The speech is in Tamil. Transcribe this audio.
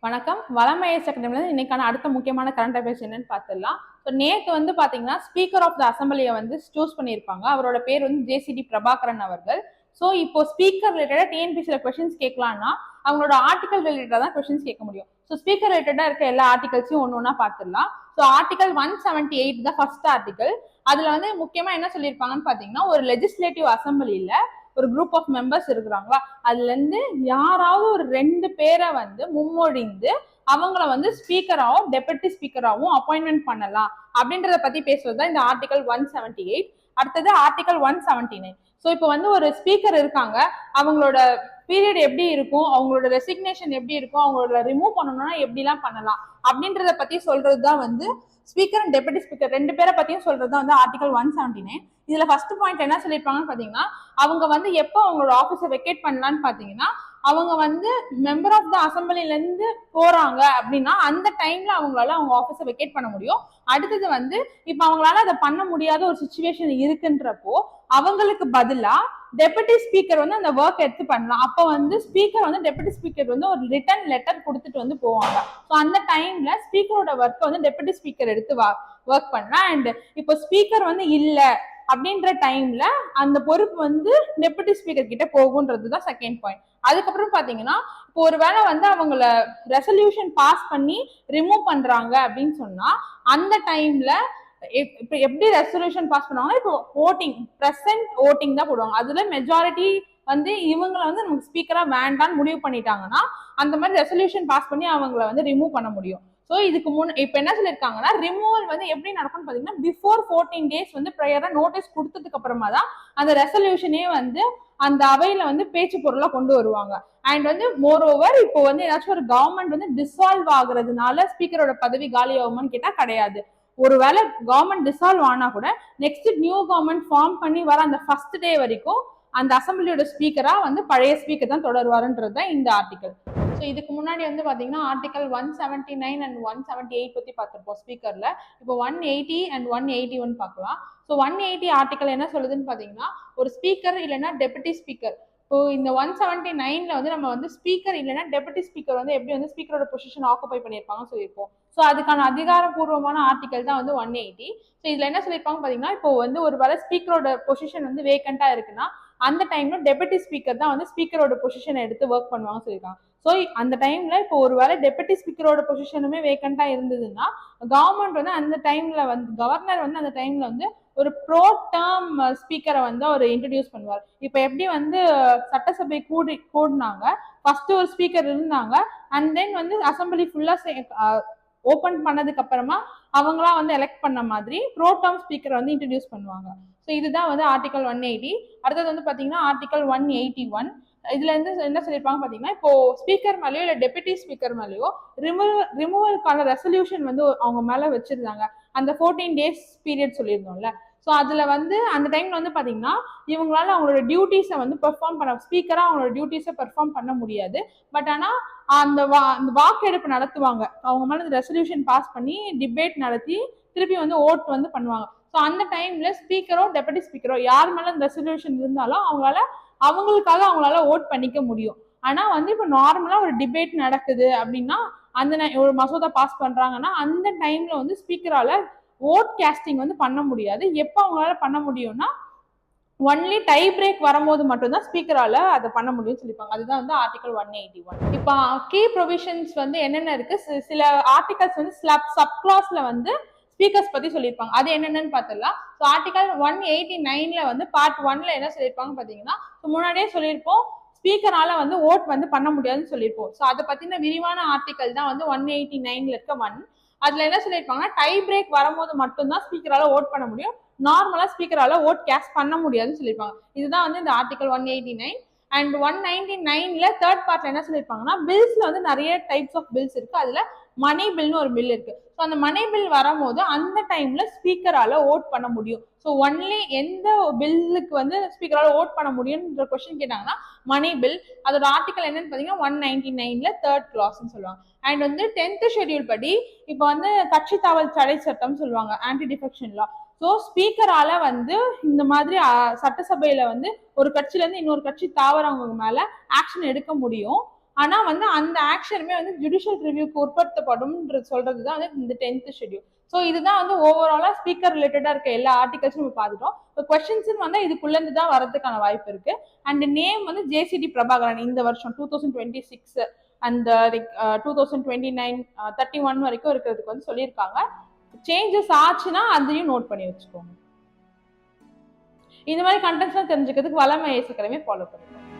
வணக்கம். வளமையேஸ் அகாடமில இன்னைக்கான அடுத்த முக்கியமான கரண்ட் அஃபேர்ஸ் என்னன்னு பார்த்துடலாம். ஸோ நேற்று பார்த்தீங்கன்னா ஸ்பீக்கர் ஆஃப் த அசம்பிளியை சூஸ் பண்ணியிருப்பாங்க. அவரோட பேர் ஜேசிடி பிரபாகரன் அவர்கள். ஸோ இப்போ ஸ்பீக்கர் ரிலேட்டடாக டிஎன்பிசியில் கொஸ்டின்ஸ் கேட்கலாம்னா அவங்களோட ஆர்டிகல் ரிலேட்டடாக தான் கொஸ்டின்ஸ் கேட்க முடியும். ஸோ ஸ்பீக்கர் ரிலேட்டடாக இருக்க எல்லா ஆர்டிகல்ஸையும் ஒன்று ஒன்றா பார்த்துடலாம். ஸோ ஆர்டிகல் 178 தான் ஃபர்ஸ்ட் ஆர்டிகல். அதில் முக்கியமாக என்ன சொல்லியிருப்பாங்கன்னு பார்த்தீங்கன்னா, ஒரு லெஜிஸ்லேட்டிவ் அசம்பிளியில் ஒரு குரூப் ஆஃப் மெம்பர்ஸ் இருக்கிறாங்களா, அதுல இருந்து யாராவது ஒரு 2 பேரை முன்மொழிந்து அவங்கள ஸ்பீக்கராகவும் டெபுட்டி ஸ்பீக்கராகவும் அப்பாயின்மெண்ட் பண்ணலாம் அப்படின்றத பத்தி பேசுறதுதான் இந்த ஆர்டிகல் 178. அடுத்தது ஆர்டிகல் 179. ஸோ இப்போ ஒரு ஸ்பீக்கர் இருக்காங்க, அவங்களோட பீரியட் எப்படி இருக்கும், அவங்களோட ரெசிக்னேஷன் எப்படி இருக்கும், அவங்களோட ரிமூவ் பண்ணணும்னா எப்படிலாம் பண்ணலாம் அப்படின்றத பத்தி சொல்றதுதான் ஸ்பீக்கர் அண்ட் டெபுட்டி ஸ்பீக்கர் 2 பேரை பத்தியும் சொல்றதுதான் ஆர்டிகல் 179. இதுல ஃபர்ஸ்ட் பாயிண்ட் என்ன சொல்லியிருப்பாங்கன்னு பாத்தீங்கன்னா, அவங்க எப்போ அவங்களோட ஆபீஸை வெக்கேட் பண்ணலான்னு பாத்தீங்கன்னா, அவங்க மெம்பர் ஆஃப் த அசம்பிளில இருந்து போறாங்க அப்படின்னா அந்த டைம்ல அவங்களால அவங்க ஆபீஸை வெக்கேட் பண்ண முடியும். அடுத்தது இப்ப அவங்களால அதை பண்ண முடியாத ஒரு சுச்சுவேஷன் இருக்குன்றப்போ அவங்களுக்கு பதிலா டெபுட்டி ஸ்பீக்கர் அந்த ஒர்க் எடுத்து பண்ணலாம். அப்ப ஸ்பீக்கர் டெபுட்டி ஸ்பீக்கர் ஒரு ரிட்டன் லெட்டர் கொடுத்துட்டு போவாங்க. ஸோ அந்த டைம்ல ஸ்பீக்கரோட ஒர்க்கை டெபுட்டி ஸ்பீக்கர் எடுத்து ஒர்க் பண்ணலாம். அண்ட் இப்போ ஸ்பீக்கர் இல்ல அப்படின்ற டைம்ல அந்த பொறுப்பு டெபுட்டி ஸ்பீக்கர் கிட்ட போகுன்றதுதான் செகண்ட் பாயிண்ட். அதுக்கப்புறம் பாத்தீங்கன்னா, இப்போ ஒருவேளை அவங்கள ரெசல்யூஷன் பாஸ் பண்ணி ரிமூவ் பண்றாங்க அப்படின்னு சொன்னா அந்த டைம்ல இப்ப எப்படி ரெசல்யூஷன் பாஸ் பண்ணுவாங்க, இப்போ ஓட்டிங் பிரசன்ட் ஓட்டிங் தான் போடுவாங்க. அதுல மெஜாரிட்டி இவங்களை நமக்கு ஸ்பீக்கரா வேண்டான்னு முடிவு பண்ணிட்டாங்கன்னா அந்த மாதிரி ரெசல்யூஷன் பாஸ் பண்ணி அவங்கள ரிமூவ் பண்ண முடியும். ஸோ இதுக்கு இப்ப என்ன சொல்லியிருக்காங்கன்னா, ரிமூவல் எப்படி நடக்கும்னு பாத்தீங்கன்னா, பிஃபோர் 14 days ப்ரையரா நோட்டீஸ் கொடுத்ததுக்கு அப்புறமா தான் அந்த ரெசல்யூஷனே அந்த அவையில பேச்சு பொருளா கொண்டு வருவாங்க. அண்ட் மோர் ஓவர் இப்போ ஏதாச்சும் ஒரு கவர்மெண்ட் டிசால்வ் ஆகுறதுனால ஸ்பீக்கரோட பதவி காலி ஆகுமான்னு கேட்டா கிடையாது. ஒருவேளை கவர்மெண்ட் டிசால்வ் ஆனா கூட நெக்ஸ்ட் நியூ கவர்மெண்ட் ஃபார்ம் பண்ணி வர அந்த ஃபர்ஸ்ட் டே வரைக்கும் அந்த அசம்பிளியோட ஸ்பீக்கரா பழைய ஸ்பீக்கர் தான் தொடருவாருன்றது தான் இந்த ஆர்டிகல். ஸோ இதுக்கு முன்னாடி பாத்தீங்கன்னா ஆர்டிகல் 179 அண்ட் 178 பத்தி பார்த்திருப்போம் ஸ்பீக்கர்ல. இப்போ 180 அண்ட் 181 பார்க்கலாம். ஸோ 180 ஆர்டிகல் என்ன சொல்லுதுன்னு பாத்தீங்கன்னா, ஒரு ஸ்பீக்கர் இல்லைன்னா டெபுட்டி ஸ்பீக்கர். இப்போ இந்த 179ல நம்ம ஸ்பீக்கர் இல்லைன்னா டெபுட்டி ஸ்பீக்கர் எப்படி ஸ்பீக்கரோட பொசிஷன் ஆக்குபை பண்ணியிருப்பாங்கன்னு சொல்லியிருப்போம். ஸோ அதுக்கான அதிகாரப்பூர்வமான ஆர்டிகல் தான் 180. ஸோ இதுல என்ன சொல்லியிருப்பாங்க பாத்தீங்கன்னா, இப்போ ஒரு வேலை ஸ்பீக்கரோட பொசிஷன் வேகண்டா இருக்குன்னா அந்த டைம்ல டெபுட்டி ஸ்பீக்கர் தான் ஸ்பீக்கரோட பொசிஷனை எடுத்து ஒர்க் பண்ணுவாங்கன்னு சொல்லியிருக்காங்க. ஸோ அந்த டைம்ல இப்போ ஒருவேளை டெபுட்டி ஸ்பீக்கரோட பொசிஷனுமே வேகண்டா இருந்ததுன்னா கவர்மெண்ட் அந்த டைம்ல கவர்னர் அந்த டைம்ல ஒரு ப்ரோ டேர்ம் ஸ்பீக்கரை அவர் இன்ட்ரடியூஸ் பண்ணுவார். இப்ப எப்படி சட்டசபை கூடினாங்க, ஃபர்ஸ்ட் ஒரு ஸ்பீக்கர் இருந்தாங்க, அண்ட் தென் அசம்பிளி ஃபுல்லா ஓபன் பண்ணதுக்கு அப்புறமா அவங்களாம் எலெக்ட் பண்ண மாதிரி ப்ரோ டேர்ம் ஸ்பீக்கரை இன்ட்ரடியூஸ் பண்ணுவாங்க. ஸோ இதுதான் ஆர்டிகல் 180. அடுத்தது பாத்தீங்கன்னா ஆர்டிகல் 181. இதுல என்ன சொல்லியிருப்பாங்க பாத்தீங்கன்னா, இப்போ ஸ்பீக்கர் மேலேயோ இல்ல டெபுட்டி ஸ்பீக்கர் மேலேயோ ரிமூவலுக்கான ரெசல்யூஷன் அவங்க மேல வச்சிருந்தாங்க. அந்த 14 days பீரியட் சொல்லியிருந்தோம்ல. ஸோ அதுல அந்த டைம்ல பாத்தீங்கன்னா இவங்களால அவங்களோட டியூட்டிஸை பெர்ஃபார்ம் பண்ண, ஸ்பீக்கரா அவங்களோட டியூட்டிஸை பெர்ஃபார்ம் பண்ண முடியாது. பட் ஆனா அந்த வாக்கெடுப்பு நடத்துவாங்க. அவங்க மேல ரெசல்யூஷன் பாஸ் பண்ணி டிபேட் நடத்தி திருப்பி ஓட் பண்ணுவாங்க. ஸோ அந்த டைம்ல ஸ்பீக்கரோ டெபுட்டி ஸ்பீக்கரோ யார் மேல அந்த ரெசல்யூஷன் இருந்தாலும் அவங்களால ஓட் பண்ணிக்க முடியும். ஆனா இப்ப நார்மலா ஒரு டிபேட் நடக்குது அப்படின்னா அந்த ஒரு மசோதா பாஸ் பண்றாங்கன்னா அந்த டைம்ல ஸ்பீக்கரால ஓட் கேஸ்டிங் பண்ண முடியாது. எப்ப அவங்களால பண்ண முடியும்னா ஒன்லி டை பிரேக் வரும்போது மட்டும்தான் ஸ்பீக்கரால அதை பண்ண முடியும்னு சொல்லிப்பாங்க. அதுதான் ஆர்டிகல் 181. இப்ப கீ ப்ரொவிஷன்ஸ் என்னென்ன இருக்கு, சில ஆர்டிகல்ஸ் சப் கிளாஸ்ல ஸ்பீக்கர்ஸ் பத்தி சொல்லியிருப்பாங்க. அது என்னென்னு பார்த்தலாம். ஸோ ஆர்டிகல் 189ல பார்ட் 1ல என்ன சொல்லியிருப்பாங்க பாத்தீங்கன்னா, முன்னாடியே சொல்லியிருப்போம் ஸ்பீக்கரால ஓட் பண்ண முடியாதுன்னு சொல்லியிருப்போம். ஸோ அதை பத்தின விரிவான ஆர்டிகல் தான் 189ல இருக்க 1. அதுல என்ன சொல்லியிருப்பாங்கன்னா, டை பிரேக் வரும்போது மட்டும்தான் ஸ்பீக்கரால ஓட் பண்ண முடியும், நார்மலா ஸ்பீக்கரால ஓட் கேஸ்ட் பண்ண முடியாதுன்னு சொல்லியிருப்பாங்க. இதுதான் இந்த ஆர்டிகல் 189. அண்ட் 199ல தேர்ட் பார்ட்ல என்ன சொல்லியிருப்பாங்கன்னா, பில்ஸ்ல நிறைய டைப்ஸ் ஆஃப் பில்ஸ் இருக்கு. அதுல மணி பில்னு ஒரு பில் இருக்கு. ஸோ அந்த மணி பில் வரும்போது அந்த டைம்ல ஸ்பீக்கரால ஓட் பண்ண முடியும். ஸோ ஒன்லி எந்த பில்லுக்கு ஸ்பீக்கரால ஓட் பண்ண முடியும்ன்ற கொஸ்டின் கேட்டாங்கன்னா மணி பில். அதோட ஆர்டிகல் என்னன்னு பாத்தீங்கன்னா 199ல தேர்ட் கிளாஸ்ன்னு சொல்லுவாங்க. அண்ட் 10th ஷெட்யூல் படி இப்போ கட்சி தாவல் தடை சட்டம் சொல்லுவாங்க, ஆன்டி டிஃபெக்ஷன் லா. ஸோ ஸ்பீக்கரால இந்த மாதிரி சட்டசபையில ஒரு கட்சியில இருந்து இன்னொரு கட்சி தாவறவங்க மேல ஆக்ஷன் எடுக்க முடியும். ஆனா வந்து அந்த ஆக்ஷனுமே வந்து ஜுடிஷியல் ரிவ்யூக்கு உட்படுத்தப்படும் சொல்றதுதான் வந்து இந்த 10th ஷெட்யூல். ஸோ இதுதான் வந்து ஓவராலா ஸ்பீக்கர் ரிலேட்டடா இருக்க எல்லா ஆர்டிகல்ஸும் நம்ம பார்த்துட்டோம். இப்போ கொஸ்டின்ஸ் வந்து இதுக்குள்ள இருந்து தான் வரதுக்கான வாய்ப்பு இருக்கு. அண்ட் நேம் வந்து ஜேசிடி பிரபாகரன் இந்த வருஷம் 2026 அந்த 2029 31 வரைக்கும் இருக்கிறதுக்கு வந்து சொல்லியிருக்காங்க. சேஞ்சஸ் ஆச்சுன்னா அதையும் நோட் பண்ணி வச்சுக்கோங்க. இந்த மாதிரி கண்டென்ட்ஸ் தெரிஞ்சுக்கிறதுக்கு வளமை ஐஏஎஸ் அகாடமி ஃபாலோ பண்ணுங்க.